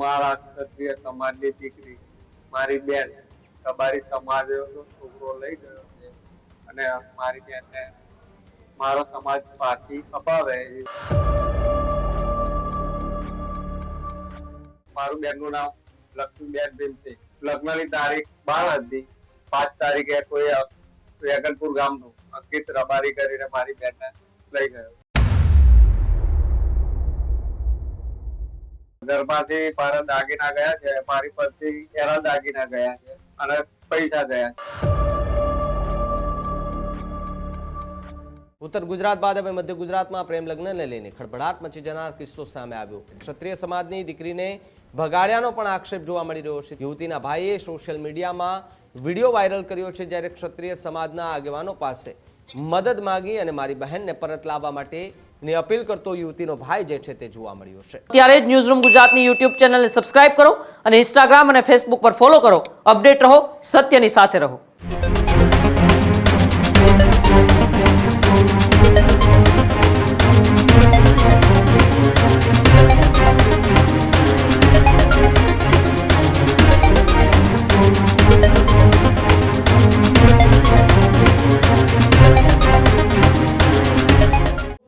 મારા ક્ષત્રિય સમાજની દીકરી મારી બેન કબારી સમાજનો છોકરો લઈ ગયો છે અને મારી બેનને મારો સમાજ પાછી અપાવે. મારું બેનનું નામ લક્ષ્મીબેન ભીમસિંહ. લગ્નની તારીખ 12 હતી. 5 તારીખે કોઈ વેગનપુર ગામનું અંકિત રબારી કરીને મારી બેનને લઈ ગયો. ઘરમાંથી મારા દાગીના ગયા છે, મારી પરથી એના દાગીના ગયા છે અને પૈસા ગયા છે. ઉત્તર ગુજરાત બાદ હવે મધ્ય ગુજરાતમાં પ્રેમ લગ્નને લઈને ખળભળાટ મચી જનાર કિસ્સો સામે આવ્યો. ક્ષત્રિય સમાજની દીકરીને ભગાડ્યાનો પણ આક્ષેપ જોવા મળી રહ્યો છે. યુવતીના ભાઈએ સોશિયલ મીડિયામાં વિડીયો વાયરલ કર્યો છે, જ્યારે ક્ષત્રિય સમાજના આગેવાનો પાસે મદદ માંગી અને મારી બહેનને પરત લાવવા માટે ની અપીલ કરતો યુવતીનો ભાઈ જે છે તે જોવા મળ્યો છે. ત્યારે જ ન્યૂઝરૂમ ગુજરાતની યુટ્યુબ ચેનલને સબસ્ક્રાઇબ કરો અને ઇન્સ્ટાગ્રામ અને ફેસબુક પર ફોલો કરો. અપડેટ રહો, સત્યની સાથે રહો.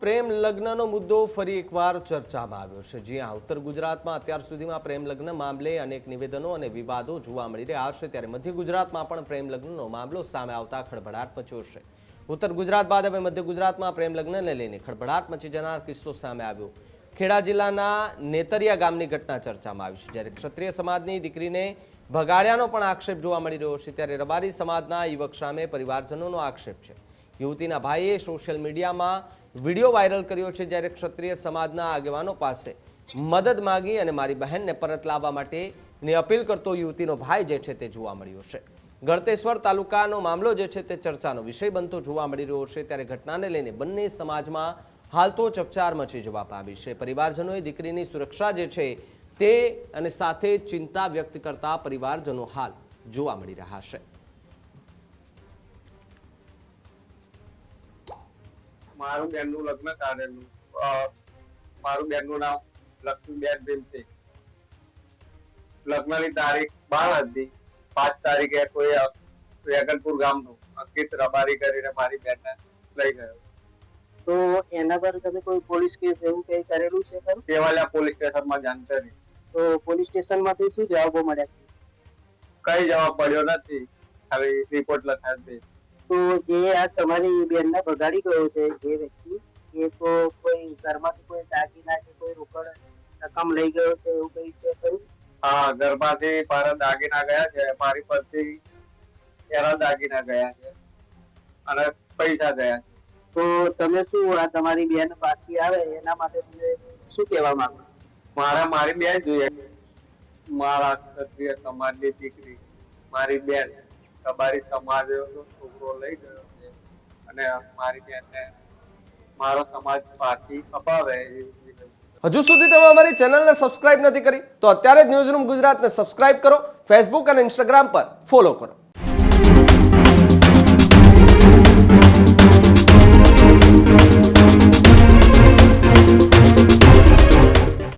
પ્રેમ લગ્નનો મુદ્દો ફરી એકવાર ચર્ચામાં આવ્યો છે. જ્યાં ઉત્તર ગુજરાતમાં અત્યાર સુધીમાં પ્રેમ લગ્ન મામલે અનેક નિવેદનો અને વિવાદો જોવા મળી રહ્યા છે, ત્યારે મધ્ય ગુજરાતમાં પણ પ્રેમ લગ્નનો મામલો સામે આવતા ખળભળાટ મચ્યો છે. ઉત્તર ગુજરાત બાદ હવે મધ્ય ગુજરાતમાં પ્રેમ લગ્નને લઈને ખળભળાટ મચી જનાર કિસ્સો સામે આવ્યો. ખેડા જિલ્લાના નેતરિયા ગામની ઘટના ચર્ચામાં આવી છે, જ્યારે ક્ષત્રિય સમાજની દીકરીને ભગાડ્યાનો પણ આક્ષેપ જોવા મળી રહ્યો છે. ત્યારે રબારી સમાજના યુવક સામે પરિવારજનોનો આક્ષેપ છે. યુવતીના ભાઈએ સોશિયલ મીડિયામાં વિડીયો વાયરલ કર્યો છે, જ્યારે ક્ષત્રિય સમાજના આગેવાનો પાસે મદદ માંગી અને મારી બહેનને પરત લાવવા માટેની અપીલ કરતો યુવતીનો ભાઈ જે છે તે જોવા મળ્યો છે. ગળતેશ્વર તાલુકાનો મામલો જે છે તે ચર્ચાનો વિષય બનતો જોવા મળી રહ્યો છે. ત્યારે ઘટનાને લઈને બંને સમાજમાં હાલ તો ચકચાર મચી જવા પામી છે. પરિવારજનોએ દીકરીની સુરક્ષા જે છે તે અને સાથે ચિંતા વ્યક્ત કરતા પરિવારજનો હાલ જોવા મળી રહ્યા છે. મારું બેનનું લગ્ન કાઢેલું. મારું બેનનું નામ લક્ષ્મીબેન ભીમસિંહ. લગ્નની તારીખ 12 હતી. 5 તારીખે કોઈ વેગનપુર ગામનું અંકિત રબારી કરીને મારી બેનને લઈ ગયો. તો એના પર તમે કોઈ પોલીસ કેસ એવું કઈ કરેલું છે ખરું? કેવાલિયા પોલીસ સ્ટેશનમાં જાણ કરી. તો પોલીસ સ્ટેશનમાંથી શું જવાબો મળ્યા? કઈ જવાબ પડ્યો નથી, ખાલી રિપોર્ટ લખાય છે. તો જે આ તમારી બેનને ભગાડી ગયો છે જે વ્યક્તિ, એ તો કોઈ ઘરમાંથી કોઈ દાગીના કે કોઈ રોકડ રકમ લઈ ગયો છે એવું કઈ છે ખરું? હા, ઘરમાંથી મારા દાગીના ગયા છે, મારી પરથી એના દાગીના ગયા છે અને પૈસા ગયા છે. તો તમે શું આ તમારી બેન પાછી આવે એના માટે તમે શું કહેવા માંગો? મારી બેન જોઈએ. મારા ક્ષત્રિય સમાજની દીકરી મારી બેન કબારી સમાજનો છોકરો લઈ ગયો છે અને મારી બેનને મારો સમાજ પાછી અપાવે. હજુ સુધી તમે અમારી ચેનલને સબસ્ક્રાઇબ નથી કરી તો અત્યારે જ ન્યૂઝરૂમ ગુજરાતને સબસ્ક્રાઇબ કરો. ફેસબુક અને ઇન્સ્ટાગ્રામ પર ફોલો કરો.